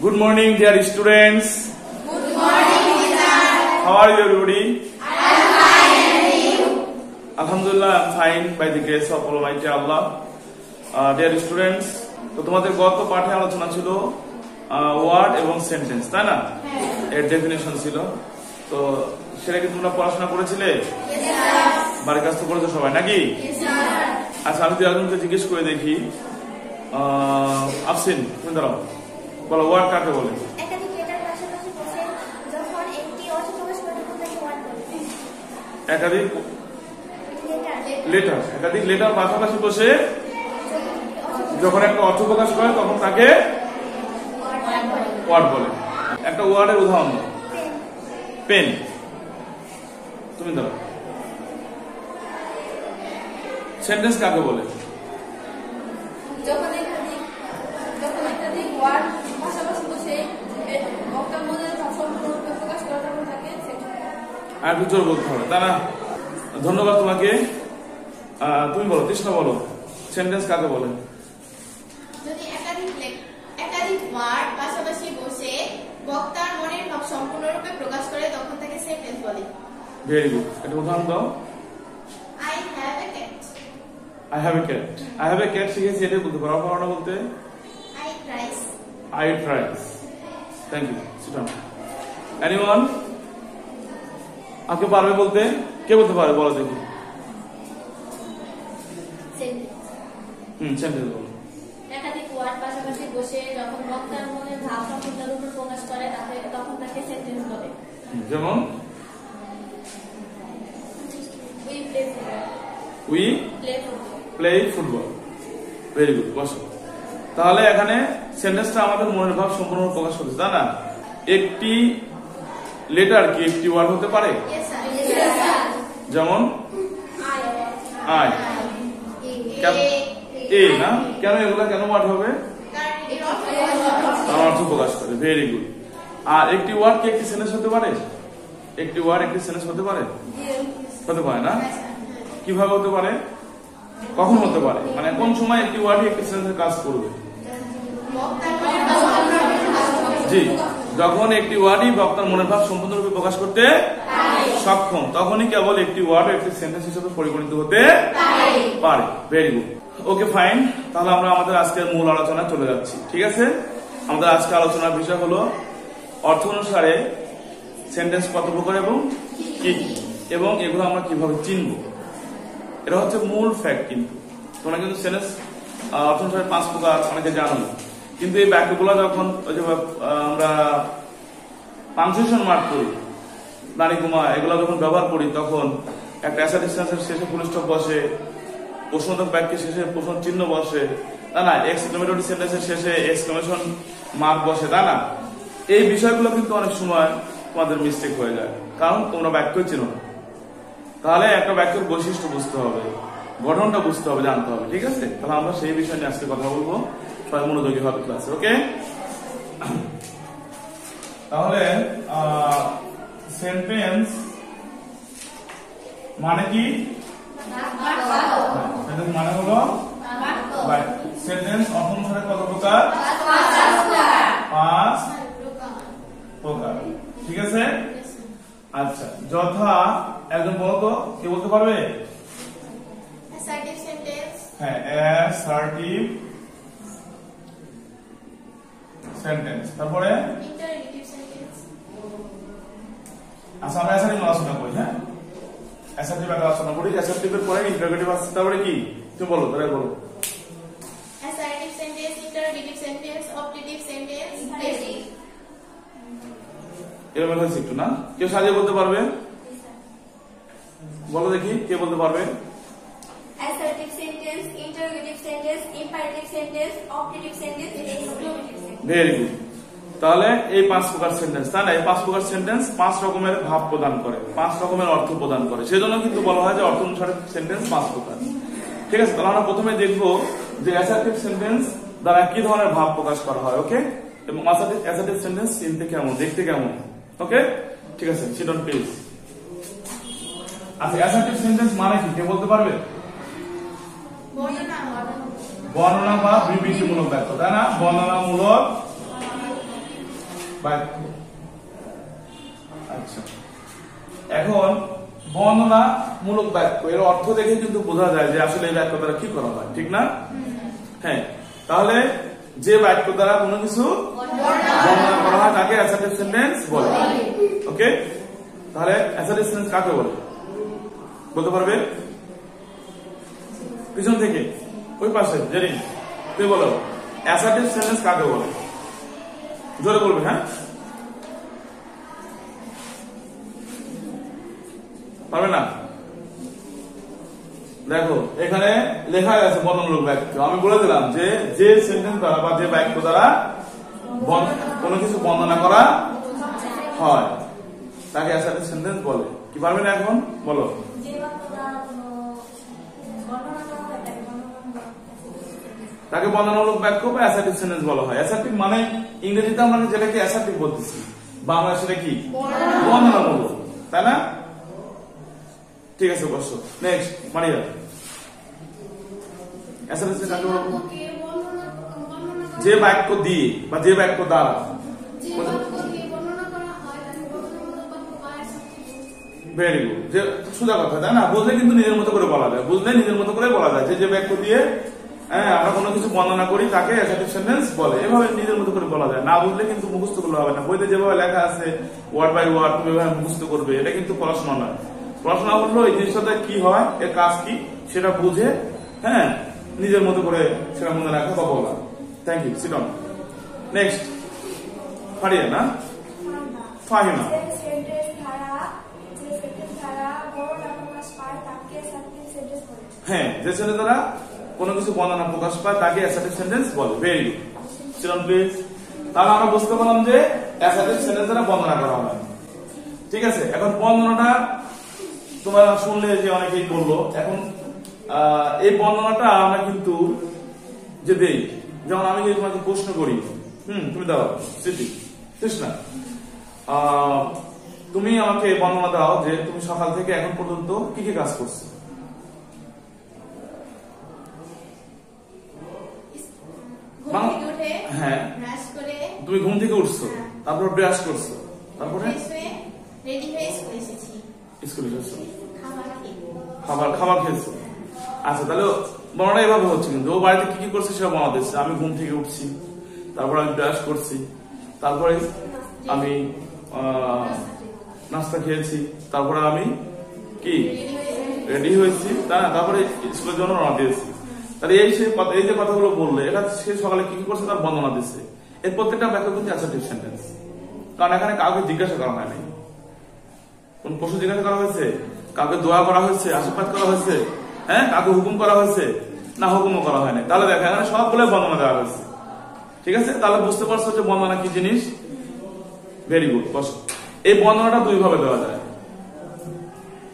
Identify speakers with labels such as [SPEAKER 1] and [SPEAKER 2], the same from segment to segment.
[SPEAKER 1] Good morning, dear students.
[SPEAKER 2] Good morning, teacher.
[SPEAKER 1] How are you, everybody?
[SPEAKER 2] I am fine, and you?
[SPEAKER 1] Alhamdulillah, I am fine by the grace of Almighty Allah. Dear students, তো তোমাদের গত পাঠে আলোচনা ছিল word এবং sentence, তাই না? এর ডেফিনিশন ছিল। তো সেটা কি তোমরা পড়াশোনা করেছিলে? বাড়ির কাজ তো করেছো সবাই নাকি? আচ্ছা, আমি একজনকে জিজ্ঞেস করে দেখি। আফসিন, তুমি দাঁড়াও, বলো ওয়ার্ড কাকে বলে?
[SPEAKER 3] একাধিক লেটার পাশাপাশি বসে যখন একটি অর্থ প্রকাশ করে তখন তাকে ওয়ার্ড বলে।
[SPEAKER 1] একাধিক লেটার পাশাপাশি বসে যখন একটা অর্থ প্রকাশ করে তখন তাকে ওয়ার্ড বলে। একটা ওয়ার্ডের উদাহরণ দাও। পেন, তুমি দাও। সেন্টেন্স কাকে বলে?
[SPEAKER 2] যখন একাধিক ওয়ার্ড পাশাপাশি বসে বক্তার মধ্যে সম্পূর্ণরূপে প্রকাশ করা তখন তাকে সেন্টেন্স।
[SPEAKER 1] আর কিছু বলতে হবে, তাই না? ধন্যবাদ তোমাকে। তুমি বলো, তৃষ্ণা বলো, সেন্টেন্স কাকে বলে?
[SPEAKER 4] যদি একাধিক ওয়ার্ড পাশাপাশি বসে বক্তার মনের ভাব সম্পূর্ণরূপে প্রকাশ করে তখন তাকে সেন্টেন্স বলে।
[SPEAKER 1] Very good. একটা উদাহরণ দাও।
[SPEAKER 4] I have a cat.
[SPEAKER 1] I have a cat. I have a cat শিখেছি, এটাই বলতে পারো। পড়ানো বলতে
[SPEAKER 4] I tries.
[SPEAKER 1] I tries. Thank you. Sit down. Anyone? আগে পারবে বলতে? কে বলতে পারে বলো দেখি। সেন্টেন্স বলো।
[SPEAKER 2] একাধিক ওয়ার্ড পাশাপাশি বসে যখন বক্তার মনের ভাব সম্পূর্ণরূপে প্রকাশ করে তখন তাকে সেন্টেন্স বলে।
[SPEAKER 1] যেমন
[SPEAKER 2] We play
[SPEAKER 1] play football. Very good, বসো। তাহলে এখানে সেন্টেন্সটা আমাদের মনের ভাব সম্পূর্ণ প্রকাশ করছে, তাই না? একটি লেটার কি একটি ওয়ার্ড হতে পারে?
[SPEAKER 4] Yes, sir. Yes, sir.
[SPEAKER 1] যেমন আই, এ না? কেন এগুলা কেন ওয়ার্ড হবে? তার অর্থ প্রকাশ করে। Very good. আর একটি ওয়ার্ড কি একটি সেন্টেন্স হতে পারে? একটি ওয়ার্ড একটি সেন্টেন্স হতে পারে? হতে পারে না? কিভাবে হতে পারে? কখন হতে পারে? মানে কোন সময় একটি ওয়ার্ড একটি সেন্টেন্সের কাজ করবে? জি, যখন একটি ওয়ার্ডই বক্তার মনের ভাব সম্পূর্ণরূপে প্রকাশ করতে সক্ষম, তখনই কেবল একটি ওয়ার্ড একটি সেন্টেন্স হিসেবে পরিগণিত হতে পারে। Very good. Okay, fine. তাহলে আমরা আমাদের আজকের মূল আলোচনায় চলে যাচ্ছি। ঠিক আছে? আমাদের আজকে আলোচনার বিষয় হলো অর্থ অনুসারে সেন্টেন্স কত প্রকার এবং কি কি, এবং এগুলো আমরা কিভাবে চিনব। এটা হচ্ছে মূল ফ্যাক্ট। কিন্তু তোমরা কিন্তু সেন্টেন্স অর্থ অনুসারে 5 প্রকার অনেকে জানো, কিন্তু এই বাক্যগুলো যখন আমরা পাংচুয়েশন মার্ক করি, দাঁড়ি কুমা এগুলো যখন ব্যবহার করি, তখন একটা অ্যাসার্টিভ সেন্টেন্সের শেষে ফুল স্টপ বসে, প্রশ্নবোধক বাক্যের শেষে প্রশ্ন চিহ্ন বসে, তাই না? এক্সক্লেমেটরি সেন্টেন্সের শেষে এক্সক্লেমেশন মার্ক বসে, তাই না? এই বিষয়গুলো কিন্তু অনেক সময় তোমাদের মিস্টেক হয়ে যায়, কারণ তোমরা বাক্যই চিনো না। তাহলে একটা বাক্যের বৈশিষ্ট্য বুঝতে হবে, গঠনটা বুঝতে হবে, জানতে হবে। ঠিক আছে? তাহলে আমরা সেই বিষয় নিয়ে আজকে কথা বলবো। সবাই মনোযোগী হবে ক্লাসে। ওকে? তাহলে সেন্টেন্স মানে কি? সেন্টেন্স মানে হলো সেন্টেন্স অর্থ অনুসারে কত প্রকার? 5 প্রকার। ঠিক আছে? আচ্ছা, যথা একজন বলো তো, কে বলতে পারবে?
[SPEAKER 4] Assertive sentence.
[SPEAKER 1] হ্যাঁ, অ্যাসার্টিভ সেন্টেন্স। তারপরে
[SPEAKER 4] Interrogative sentence.
[SPEAKER 1] আচ্ছা, আমরা অ্যাসার্টিভ আলোচনা করি। হ্যাঁ, অ্যাসার্টিভ একটা আলোচনা করি। অ্যাসার্টিভের পরে ইন্টারোগেটিভ আসছে, তারপরে কি? তুমি বলো, তাহলে বলো।
[SPEAKER 4] Assertive sentence, interrogative sentence, optative sentence, imperative.
[SPEAKER 1] এরকম হয়েছে একটু না? কেউ সাজিয়ে বলতে পারবে? বলো দেখি, কে বলতে পারবে?
[SPEAKER 3] Assertive sentence, interrogative sentence, imperative sentence, optative sentence, exclamative sentence.
[SPEAKER 1] Very good. তাহলে এই 5 প্রকার সেন্টেন্স, তাই না? এই 5 প্রকার সেন্টেন্স 5 রকমের ভাব প্রদান করে, 5 রকমের অর্থ প্রদান করে। সেজন্য কিন্তু বলা হয় যে অর্থ অনুসারে সেন্টেন্স 5 প্রকার। ঠিক আছে? তাহলে আমরা প্রথমে দেখবো যে অ্যাসার্টিভ সেন্টেন্স দ্বারা কি ধরনের ভাব প্রকাশ করা হয়। ওকে? এবং অ্যাসার্টিভ সেন্টেন্স চিনতে কেমন, দেখতে কেমন। ওকে? ঠিক আছে, সিট অন প্লিজ। আচ্ছা, অ্যাসার্টিভ সেন্টেন্স মানে কি, কে বলতে পারবে?
[SPEAKER 4] বর্ণনা।
[SPEAKER 1] বর্ণনা বা বিবৃতিমূলক বাক্য, তাই না? বর্ণনামূলক বাক্য। আচ্ছা, এখন বর্ণনামূলক বাক্য, এর অর্থ দেখে কিন্তু বোঝা যায় যে আসলে এই বাক্য দ্বারা কি করা হয়, ঠিক না? হ্যাঁ, তাহলে যে বাক্য দ্বারা কোনো কিছু বর্ণনা করা হয় তাকে অ্যাসার্টিভ সেন্টেন্স বলে। ওকে, তাহলে অ্যাসার্টিভ সেন্টেন্স কাকে বলে বলতে পারবে? পিছন থেকে ওই পাশে জেরিন তুই বলো, অ্যাসার্টিভ সেন্টেন্স কাকে বলে? জোরে বলবে। হ্যাঁ, পারবে না? দেখো এখানে লেখা আছে বর্ণনামূলক বাক্য। আমি বলে দিলাম যে যে সেন্টেন্স দ্বারা বা যে বাক্য দ্বারা কোনো কিছু বর্ণনা করা হয় তাকে অ্যাসার্টিভ সেন্টেন্স বলে। কি পারবে না এখন বলো? তাকে বর্ণনামূলক বাক্য বা অ্যাসার্টিভ সেন্টেন্স বলা হয়। অ্যাসার্টিভ মানে ইংরেজিতে আমরা যেটাকে অ্যাসার্টিভ বলতেছি, বাংলা সেটা কি? বর্ণনামূলক, তাই না? ঠিক আছে, বসো। নেক্সট মারিয়া, অ্যাসার্টিভ সেন্টেন্স কাকে বলবো? যে বাক্য দিয়ে বা যে বাক্য দ্বারা ভেরি গুড, যে সোজা কথা, তাই না? বুঝলে কিন্তু নিজের মতো করে বলা যায়, বুঝলে নিজের মতো করে বলা যায় যে যে বাক্য দিয়ে আমরা কোনো কিছু বর্ণনা করি তাকে অ্যাসার্টিভ সেন্টেন্স বলে। এভাবে নিজের মতো করে বলা যায়, না বুঝলে কিন্তু মুখস্থ করলে হবে না। বইতে যেভাবে লেখা আছে ওয়ার্ড বাই ওয়ার্ড তুমি এভাবে মুখস্থ করবে, এটা কিন্তু পড়াশোনা নয়। পড়াশোনা হলো এই জিনিসটাতে কি হয়, এর কাজ কি সেটা বুঝে হ্যাঁ নিজের মতো করে সেটা মনে রাখা বা বলা। Thank you, sit down. Next Fariya, না ফাহিমা। হ্যাঁ, যে সেন্টেন্স দ্বারা কোনো কিছু বর্ণনা প্রকাশ পায় তাকে অ্যাসার্টিভ সেন্টেন্স বলে। Very good, sit down please. তাহলে আমরা বুঝতে পারলাম যে অ্যাসার্টিভ সেন্টেন্স দ্বারা বর্ণনা করা হয়। ঠিক আছে, এখন বর্ণনাটা তোমরা শুনলে যে অনেকেই বললো, এখন এই বর্ণনাটা আমরা কিন্তু যে দেই, যেমন আমি যদি তোমাকে প্রশ্ন করি, তুমি দাও স্মৃতি কৃষ্ণা, তুমি আমাকে বর্ণনা দাও যে তুমি সকাল থেকে এখন পর্যন্ত কি কি কাজ করছো। হ্যাঁ, তুমি ঘুম থেকে উঠছো, তারপর ব্রাশ করছো, তারপরে স্কুলে এসেছো, খাবার খেয়েছো। আচ্ছা, তাহলে বর্ণনা এভাবে হচ্ছে, কিন্তু ও বাড়িতে কি কি করছে সেটা বর্ণনা দিচ্ছে। আমি ঘুম থেকে উঠছি, তারপর আমি ব্রাশ করছি, তারপরে আমি নাস্তা খেয়েছি, তারপরে আমি কি রেডি হয়েছি, তারপরে স্কুলের জন্য রওনা দিয়েছি। তাহলে এই যে কথাগুলো বললে, এটা সে সকালে কি কি করছে তার বর্ণনা দিচ্ছে। এর প্রত্যেকটা বাক্য কিন্তু অ্যাসার্টিভ সেন্টেন্স, কারণ এখানে কাউকে জিজ্ঞাসা করা হয়নি, কোন প্রশ্ন জিজ্ঞাসা করা হয়েছে, কাউকে দোয়া করা হয়েছে, আশীর্বাদ করা হয়েছে, হ্যাঁ কাউকে হুকুম করা হয়েছে না, হুকুমও করা হয়নি। তাহলে দেখো এখানে সবগুলো বর্ণনা দেওয়া হয়েছে। ঠিক আছে, তাহলে বুঝতে পারছো যে বর্ণনা কি জিনিস। ভেরি গুড, বসো। এই বর্ণনাটা দুই ভাবে দেওয়া যায়,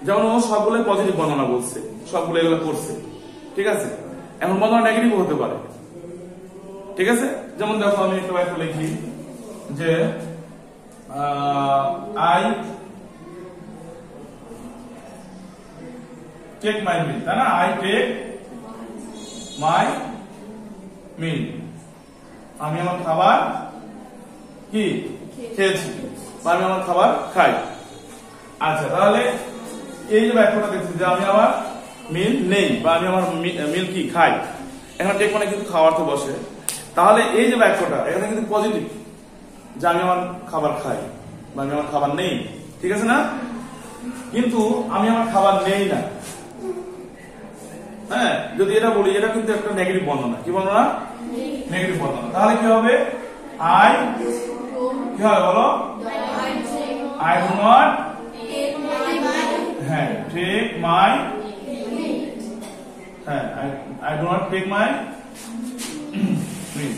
[SPEAKER 1] যেমন ও সবগুলো পজিটিভ বর্ণনা বলছে, সবগুলো এগুলো করছে। ঠিক আছে, এখন বর্ণনা নেগেটিভ হতে পারে। ঠিক আছে, যেমন দেখো আমি একটা বাক্য লিখি যে আই টেক মাই মিল, তাই না? আই টেক মাই মিল, আমি আমার খাবার কি খেয়েছি বা আমি আমার খাবার খাই। আচ্ছা, তাহলে এই যে বাক্যটা দেখছি যে আমি আমার মিল নেই বা আমি আমার মিল কি খাই, এখন টেক মানে কিন্তু খাওয়ার তো বসে। তাহলে এই যে বাক্যটা এখানে কিন্তু পজিটিভ, যে আমি আমার খাবার খাই বা আমি আমার খাবার নেই। ঠিক আছে না? কিন্তু আমি আমার খাবার নেই না, হ্যাঁ যদি এটা বলি, এটা কিন্তু একটা নেগেটিভ বর্ণনা। কি বর্ণনা? নেগেটিভ বর্ণনা। তাহলে কি হবে? আই কি হবে বলো? I do not take my I do not take my meal.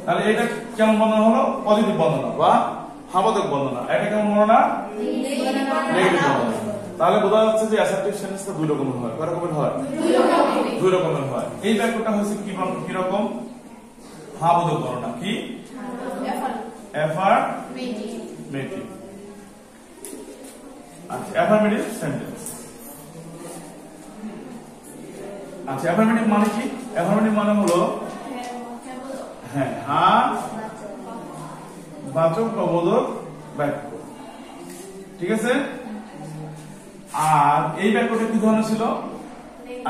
[SPEAKER 1] তাহলে এটা কেমন বর্ণনা হলো? পজিটিভ বর্ণনা বা হাবাদক বর্ণনা। এটা কেমন বর্ণনা? নেগেটিভ বর্ণনা। তাহলে বোঝা যাচ্ছে যে অ্যাসার্টিভ সেন্টেন্সটা দুই রকমের হয়। কয় রকমের হয়? দুই রকমের হয়। এই বাক্যটা হচ্ছে কি রকম? হাবাদক বর্ণনা। কি? অ্যাফারমেটিভ। আচ্ছা, অ্যাফারমেটিভ সেন্টেন্স। আচ্ছা, অ্যাফারমেটিভ মানে কি? অ্যাফারমেটিভ মানে হলো হ্যাঁ বাচক বা বোধক বাক্য। ঠিক আছে, আর এই বাক্যটা কি ধরনের ছিল?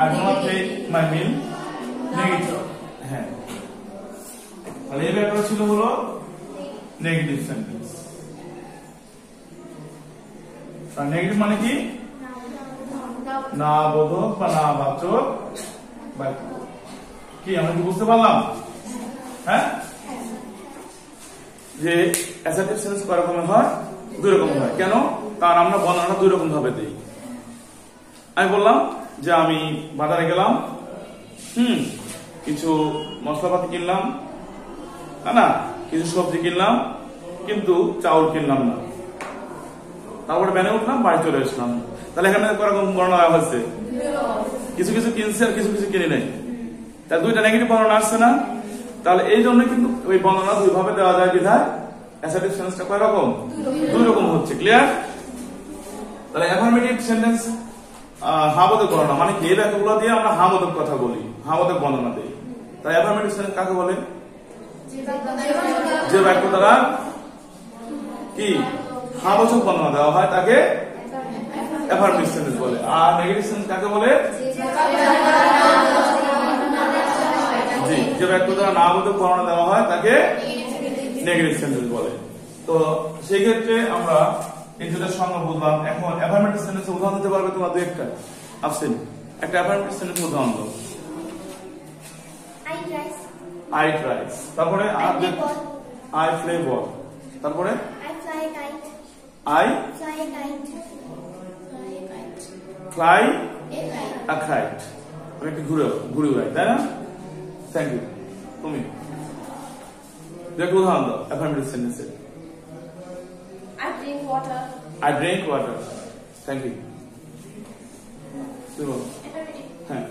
[SPEAKER 1] I do not take my meal negative. হ্যাঁ, তাহলে এই বাক্যটা ছিল হলো নেগেটিভ সেন্টেন্স। আর নেগেটিভ মানে কি? না বোধক বা না বাচক বাক্য। কি আমরা কি বুঝতে পারলাম? হ্যাঁ, যে অ্যাসার্টিভ সেন্টেন্স কয় রকমের হয়? দুই রকমের হয়। কেন? কারণ আমরা বর্ণনা দুই রকম ভাবে দেই। আমি বললাম যে আমি বাজারে গেলাম, কিছু মশলাপাতি কিনলাম, না কিছু সবজি কিনলাম, কিন্তু চাউল কিনলাম না। তারপরে ভ্যানে উঠলাম, বাড়ি চলে আসলাম। তাহলে এখানে কয়রকম বর্ণনা হয়েছে? কিছু কিছু কিনছে আর কিছু কিছু কিনে নেই। তাহলে দুইটা নেগেটিভ বর্ণনা আসছে না? তাহলে এই জন্য কিন্তু ওই বর্ণনা দুই ভাবে দেওয়া যায়। বিধায় অ্যাসার্টিভ সেন্টেন্সটা কয় রকম? দুই রকম হচ্ছে। ক্লিয়ার? তাহলে অ্যাফার্মেটিভ সেন্টেন্স হাবোধক বর্ণনা মানে কি? এই বাক্যগুলো দিয়ে আমরা হাবোধক কথা বলি, হাবোধক বর্ণনা দিই। তাই অ্যাফার্মেটিভ সেন্টেন্স কাকে বলে? যে বাক্য দ্বারা কি হাবোধক বর্ণনা দেওয়া হয় তাকে অ্যাফার্মেটিভ সেন্টেন্স বলে। আর নেগেটিভ সেন্টেন্স কাকে বলে? জি, যে বাক্য দ্বারা নাবোধক বর্ণনা দেওয়া হয় তাকে নেগেটিভ সেন্টেন্স বলে। তো সেই ক্ষেত্রে আমরা এই দুটো সংজ্ঞা বুঝলাম। এখন অ্যাফার্মেটিভ সেন্টেন্স উদাহরণ দিতে পারবে তোমরা? দুই একটা আসছেন, একটা অ্যাফার্মেটিভ সেন্টেন্স উদাহরণ দাও। I eat rice। তারপরে I play ball। তারপরে I fly a kite। আমি একটু ঘুরে উড়াই, তাই না? Thank you. তুমি উদাহরণ দাও অ্যাফার্মেটিভ সেন্টেন্সের।
[SPEAKER 2] I drink water।
[SPEAKER 1] I drink water। Thank you. হ্যাঁ,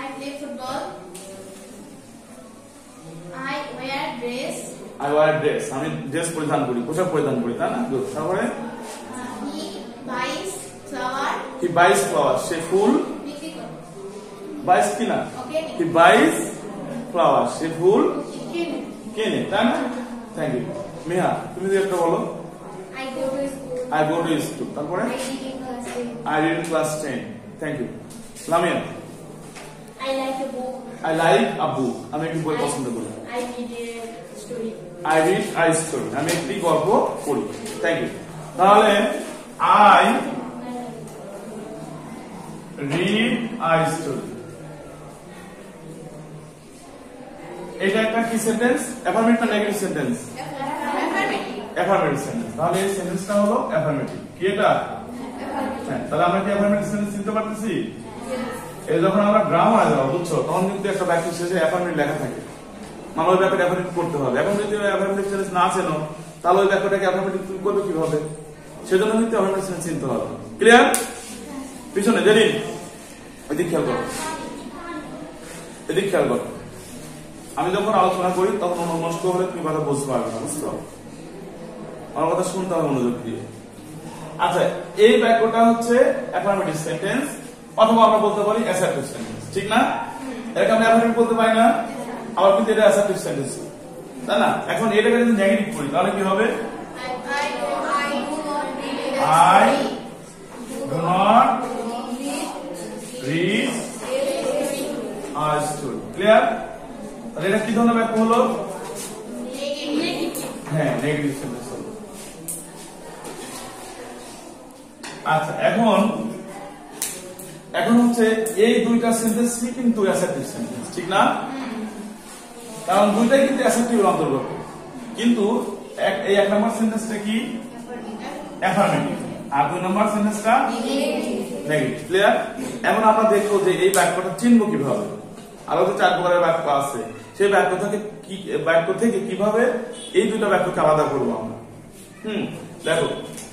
[SPEAKER 4] I play football। I wear dress।
[SPEAKER 1] I wear dress। আমি ড্রেস পরিধান করি, পোশাক পরিধান করি, তাই না? তারপরে
[SPEAKER 4] He buys flower।
[SPEAKER 1] He buys flowers। সে ফুল
[SPEAKER 4] বিক্রি করে।
[SPEAKER 1] buys কিনা?
[SPEAKER 4] Okay।
[SPEAKER 1] He buys flowers। সে ফুল
[SPEAKER 4] কিনে।
[SPEAKER 1] কেনে, তাই না? Thank you. মেহা, তুমি যে একটা বলো।
[SPEAKER 3] I go to school।
[SPEAKER 1] I go to school। তারপরে
[SPEAKER 3] I read in class 10।
[SPEAKER 1] I read in class 10। Thank you. Lamia,
[SPEAKER 3] I like a book।
[SPEAKER 1] I like a book। আমি একটি বই পছন্দ করি।
[SPEAKER 3] I read a story।
[SPEAKER 1] I read a story। আমি একটি গল্প পড়ি। Thank you. তাহলে I read a story, এটা একটা কি সেন্টেন্স? অ্যাফার্মেটিভ না নেগেটিভ সেন্টেন্স? Affirmative sentence. তাহলে এই সেন্টেন্সটা হলো অ্যাফার্মেটিভ। কি এটা? হ্যাঁ, তাহলে আমরা কি অ্যাফার্মেটিভ সেন্টেন্স চিনতে পারতেছি? এই যখন আমরা গ্রামারে যাবো, বুঝছো, তখন কিন্তু একটা বাক্যের শেষে অ্যাফার্মেটিভ লেখা থাকে, মানে ওই বাক্যটা অ্যাফার্মেটিভ করতে হবে। এখন যদি অ্যাফার্মেটিভ সেন্টেন্স না চেনো, তাহলে ওই বাক্যটাকে অ্যাফার্মেটিভ করবে কিভাবে? সেজন্য কিন্তু অ্যাফার্মেটিভ সেন্টেন্স চিনতে হবে। ক্লিয়ার? পিছনে জেরিন, এদিক খেয়াল করো, এদিক খেয়াল করো। আমি যখন আলোচনা করি তখন মনস্ক হলে তুমি কথা বুঝতে পারবে না, বুঝছো? আমার কথা শুনতে হবে মনোযোগ দিয়ে। আচ্ছা, এই বাক্যটা হচ্ছে অ্যাফার্মেটিভ সেন্টেন্স, অথবা আমরা বলতে পারি অ্যাসার্টিভ সেন্টেন্স। ঠিক না? এটাকে আমরা অ্যাফার্মেটিভ বলতে পারি না, আবার কিন্তু এটা অ্যাসার্টিভ সেন্টেন্স, তাই না? এখন এটাকে যদি নেগেটিভ করি তাহলে কি হবে? I do not read a story। Clear? তাহলে এটা কি ধরনের বাক্য হলো? হ্যাঁ, নেগেটিভ সেন্টেন্স হলো। আচ্ছা, এখন হচ্ছে এই দুইটা সেন্টেন্সই কিন্তু অ্যাসার্টিভ সেন্টেন্স, ঠিক না? কারণ দুইটাই কিন্তু অ্যাসার্টিভের অন্তর্গত, কিন্তু এই এক নম্বর সেন্টেন্সটা কি? অ্যাফার্মেটিভ, আর দুই নম্বর সেন্টেন্সটা নেগেটিভ। ক্লিয়ার? এখন আমরা দেখবো যে এই বাক্যটা চিনব কিভাবে। আরো যে 4 প্রকারের বাক্য আছে, সেই বাক্য থেকে কিভাবে এই দুটো বাক্যকে আলাদা করবো আমরা। দেখো,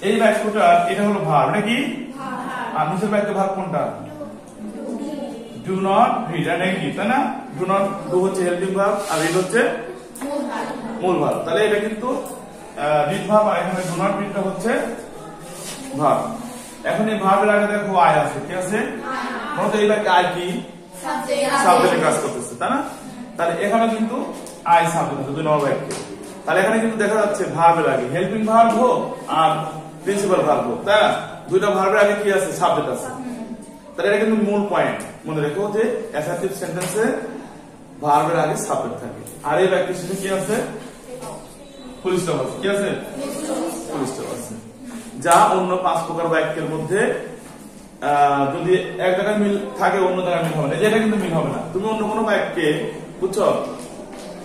[SPEAKER 1] এই বাক্যটা এটা হলো ভার্ব, এটা কি? আর নিচের বাক্য ভার্ব কোনটা? ডু নট রিড, এটা নেগেটিভ, তাই না? ডু নট, ডু হচ্ছে হেল্পিং ভার্ব আর রিড হচ্ছে মূল ভার্ব। তাহলে এটা কিন্তু রিড ভার্ব, আর এখানে ডু নট রিডটা হচ্ছে ভার্ব। এখন এই ভার্বের আগে দেখো আই আছে, কি আছে? মূলত এই বাক্যে আই কি? সাবজেক্টে কাজ করতেছে, তাই না? তাহলে এখানে কিন্তু আই সাবজেক্ট আছে 2 নম্বর বাক্যে। তাহলে এখানে কিন্তু দেখা যাচ্ছে ভার্বের আগে হেল্পিং ভার্ব হোক আর প্রিন্সিপাল ভার্ব হোক, তাই না? দুইটা ভার্বের আগে কি আছে? সাবজেক্ট আছে। তাহলে এটা কিন্তু মূল পয়েন্ট, মনে রেখো যে অ্যাসার্টিভ সেন্টেন্সে ভার্বের আগে সাবজেক্ট থাকে। আর এই বাক্যের সাথে কি আছে? ফুল স্টপ আছে। কি আছে? ফুল স্টপ আছে। যা অন্য 5 প্রকার বাক্যের মধ্যে যদি এক জায়গায় মিল থাকে অন্য জায়গায় মিল হবে না, যেটা কিন্তু মিল হবে না। তুমি অন্য কোনো বাক্যে, বুঝছো,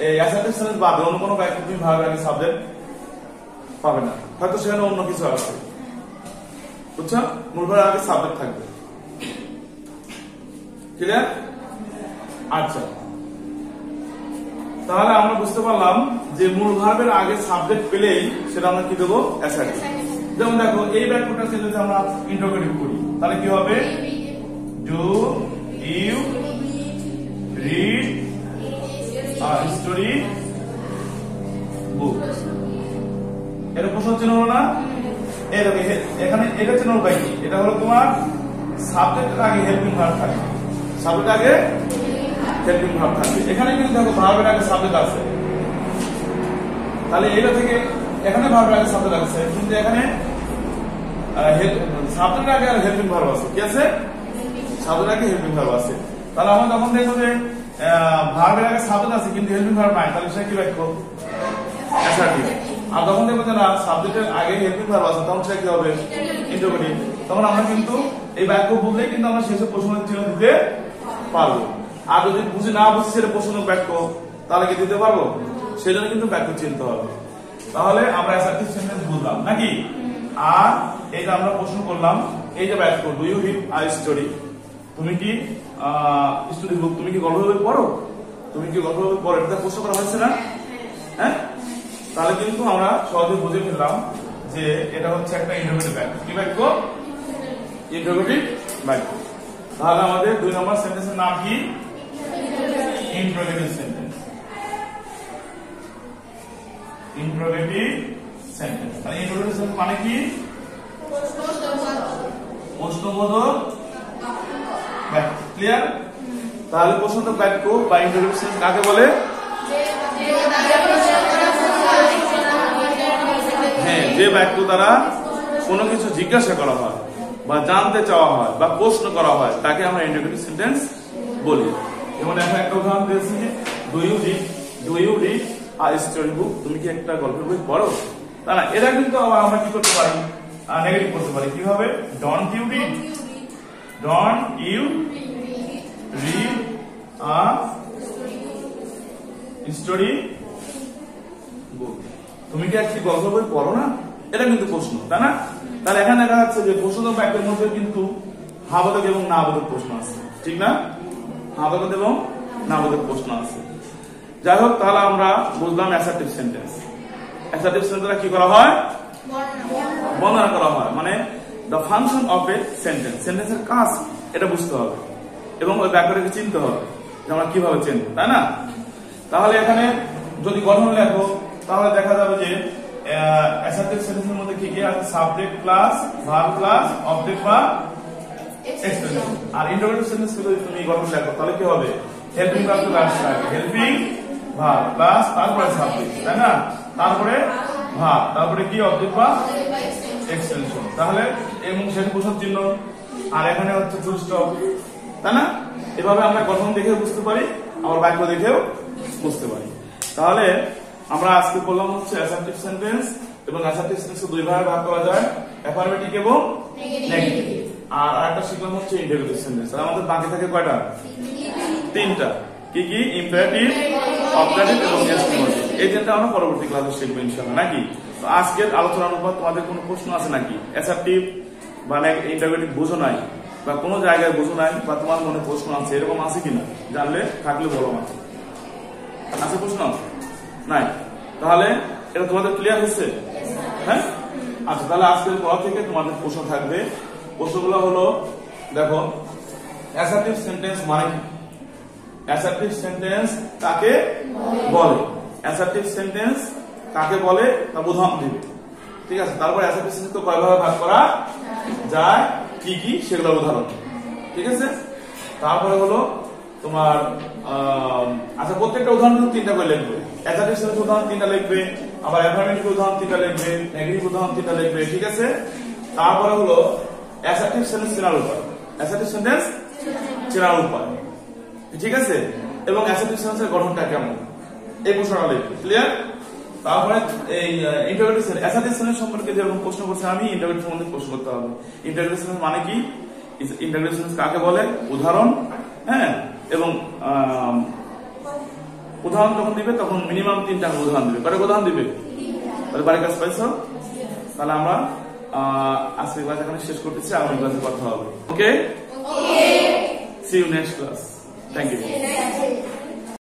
[SPEAKER 1] এই অ্যাসার্টিভ সেন্টেন্স বাদে অন্য কোনো বাক্যে তুমি ভার্বের আগে সাবজেক্ট পাবে না, হয়তো সেখানে অন্য কিছু আছে, বুঝছো? মূল ভার্বের আগে সাবজেক্ট থাকবে। ক্লিয়ার? আচ্ছা, তাহলে আমরা বুঝতে পারলাম যে মূল ভার্বের আগে সাবজেক্ট পেলেই সেটা আমরা কি দেবো? অ্যাসার্টিভ। যেমন দেখো এই বাক্যটা যদি আমরা ইন্টারোগেটিভ করি তাহলে কি হবে? Do you read a story book. এটা প্রশ্ন চিহ্ন হলো না? এখানে এটা চিহ্ন উপায় কি? এটা হলো তোমার সাবজেক্টের আগে হেল্পিং ভার্ব থাকে, সাবজেক্ট আগে হেল্পিং ভার্ব থাকে। এখানে কিন্তু দেখো ভার্বের আগে সাবজেক্ট আছে, তাহলে এটা থেকে এখানে ভার্বের আগে সাবজেক্ট আছে, কিন্তু এখানে সাবজেক্টের আগে আর হেল্পিং ভার্ব আছে। কি আছে? সাবজেক্টের আগে হেল্পিং ভার্ব আছে। তাহলে আমরা যখন দেখবো যে ভার্বের আগে সাবজেক্ট আছে কিন্তু হেল্পিং ভার্ব নাই, তাহলে সেটা কি বাক্য? অ্যাসার্টিভ। আর যখন দেখবো যে না সাবজেক্টের আগে হেল্পিং ভার্ব আছে তখন সেটা কি হবে? ইন্টারোগেটিভ। তখন আমরা কিন্তু এই বাক্য বুঝলে কিন্তু আমরা শেষে প্রশ্নের চিহ্ন দিতে পারবো। আর যদি বুঝি না বুঝি সেটা প্রশ্ন বাক্য তাহলে কি দিতে পারবো? সেজন্য কিন্তু বাক্য চিনতে হবে। তাহলে আমরা অ্যাসার্টিভ সেন্টেন্স বুঝলাম নাকি? আর এইটা আমরা প্রশ্ন করলাম, এই যে বাক্য do you read a story, তুমি কি স্টোরি বুক, তুমি কি গল্প বই পড়ো? তুমি কি গল্প বই পড়ো? এটা প্রশ্ন করা হয়েছে না? হ্যাঁ, তাহলে কিন্তু আমরা সহজে বুঝে ফেললাম যে এটা হচ্ছে একটা ইন্টারোগেটিভ বাক্য। কি বাক্য? ইন্টারোগেটিভ বাক্য। তাহলে আমাদের 2 নম্বর সেন্টেন্সের নাম কি? Interrogative sentence. Interrogative sentence. তাহলে ইন্টারোগেটিভ সেন্টেন্স মানে কি? প্রশ্নবোধক বাক্য। ক্লিয়ার? তাহলে প্রশ্নবোধক বাক্য বা ইন্টারোগেটিভ সেন্টেন্স কাকে বলে? হ্যাঁ, যে বাক্য দ্বারা কোনো কিছু জিজ্ঞাসা করা হয় বা জানতে চাওয়া হয় বা প্রশ্ন করা হয় তাকে আমরা ইন্টারোগেটিভ সেন্টেন্স বলি। যেমন এখন একটা উদাহরণ দিয়েছি, do you read a story book, তুমি কি একটা গল্পের বই পড়ো? তা না, এটা কিন্তু আবার আমরা কি করতে পারি? নেগেটিভ করতে পারি। কিভাবে? Don't you read a story book, তুমি কি একটি গল্পের বই পড়ো না? এটা কিন্তু প্রশ্ন, তাই না? তাহলে এখানে দেখা যাচ্ছে যে প্রশ্নবোধক বাক্যের মধ্যে কিন্তু হাবোধক এবং নাবোধক প্রশ্ন আছে, ঠিক না? হাবোধক এবং নাবোধক প্রশ্ন আছে। যাই হোক, তাহলে আমরা বুঝলাম অ্যাসার্টিভ সেন্টেন্স। অ্যাসার্টিভ সেন্টেন্স কি করা হয়? বর্ণনা করা হয়, মানে the function of a sentence, সেন্টেন্সের কাজ এটা বুঝতে হবে এবং ওই বাক্যটাকে চিনতে হবে যে আমরা কিভাবে চিনব, তাই না? তাহলে এখানে যদি গঠন লেখো তাহলে দেখা যাবে যে অ্যাসার্টিভ সেন্টেন্সের মধ্যে কি কি আছে? Subject plus verb plus object বা এক্সপ্রেশন। আর ইন্টারোগেটিভ সেন্টেন্স যদি তুমি গঠন লেখো তাহলে কি হবে? হেল্পিং ভার্ব তো লাস্টে থাকে, হেল্পিং ভার্ব প্লাস তারপরে সাবজেক্ট, তাই না? তারপরে ভার্ব, তারপরে কি? অবজেক্ট বা এক্সটেনশন। তাহলে এবং সেটা প্রশ্ন চিহ্ন, আর এখানে হচ্ছে ফুল স্টপ, তাই না? এভাবে আমরা গঠন দেখে বুঝতে পারি, আবার বাক্য দেখেও বুঝতে পারি। তাহলে আমরা আজকে বললাম হচ্ছে অ্যাসার্টিভ সেন্টেন্স, এবং অ্যাসার্টিভ সেন্টেন্স দুই ভাগে ভাগ করা যায়, অ্যাফার্মেটিভ এবং নেগেটিভ। আর আরেকটা শিখলাম হচ্ছে ইন্টারোগেটিভ সেন্টেন্স। আর আমাদের বাকি থাকে কয়টা? 3টা। কি কি? ইম্পারেটিভ, অবজেক্টিভ এবং এক্সপ্রেসিভ। এই তিনটা আমরা পরবর্তী ক্লাসে শিখবো ইনশাআল্লাহ, নাকি? তো আজকের আলোচনার উপর তোমাদের কোনো প্রশ্ন আছে নাকি? অ্যাসার্টিভ বা ইন্টারোগেটিভ বুঝো নাই বা কোনো জায়গায় বুঝো নাই বা তোমার মনে প্রশ্ন আছে, এরকম আছে কিনা? জানলে থাকলে বলো আমাকে। আছে প্রশ্ন? নাই? তাহলে এটা তোমাদের ক্লিয়ার হচ্ছে? হ্যাঁ, আচ্ছা। তাহলে আজকের পর থেকে তোমাদের প্রশ্ন থাকবে। প্রশ্নগুলো হলো, দেখো, অ্যাসার্টিভ সেন্টেন্স মানে কি? অ্যাসার্টিভ সেন্টেন্স কাকে বলে? অ্যাসার্টিভ সেন্টেন্স কাকে বলে তা উদাহরণ দিবে, ঠিক আছে? তারপর অ্যাসার্টিভ সেন্টেন্স তো কয়ভাবে ভাগ করা যায়, কি কি সেগুলো উদাহরণ, ঠিক আছে? তারপরে হলো তোমার আচ্ছা প্রত্যেকটা উদাহরণ তিনটা করে লিখবে। অ্যাসার্টিভ সেন্টেন্স উদাহরণ তিনটা লিখবে, আবার অ্যাফার্মেটিভ উদাহরণ তিনটা লিখবে, নেগেটিভ উদাহরণ তিনটা লিখবে, ঠিক আছে? তারপরে হলো অ্যাসার্টিভ সেন্টেন্স চেনার উপায়, অ্যাসার্টিভ সেন্টেন্স চেনার উপায়, ঠিক আছে? এবং অ্যাসার্টিভ সেন্টেন্সের গঠনটা কেমন এই প্রশ্নটা লিখবে, ক্লিয়ার? তারপরে এই ইন্টারোগেটিভ সেন্টেন্স, অ্যাসার্টিভ সেন্টেন্স সম্পর্কে যেরকম প্রশ্ন করছে আমি ইন্টারোগেটিভ সম্বন্ধে প্রশ্ন করতে হবে। ইন্টারোগেটিভ সেন্টেন্স মানে কি, ইন্টারোগেটিভ সেন্টেন্স কাকে বলে, উদাহরণ, হ্যাঁ, এবং উদাহরণ যখন দিবে তখন মিনিমাম 3টা উদাহরণ দিবে। কয়টা উদাহরণ দিবে? তাহলে বাড়ির কাজ পাইছো? তাহলে আমরা আজকের ক্লাস এখানে শেষ করতেছি, আগামী ক্লাসে কথা হবে। Okay, see you next class. Thank you.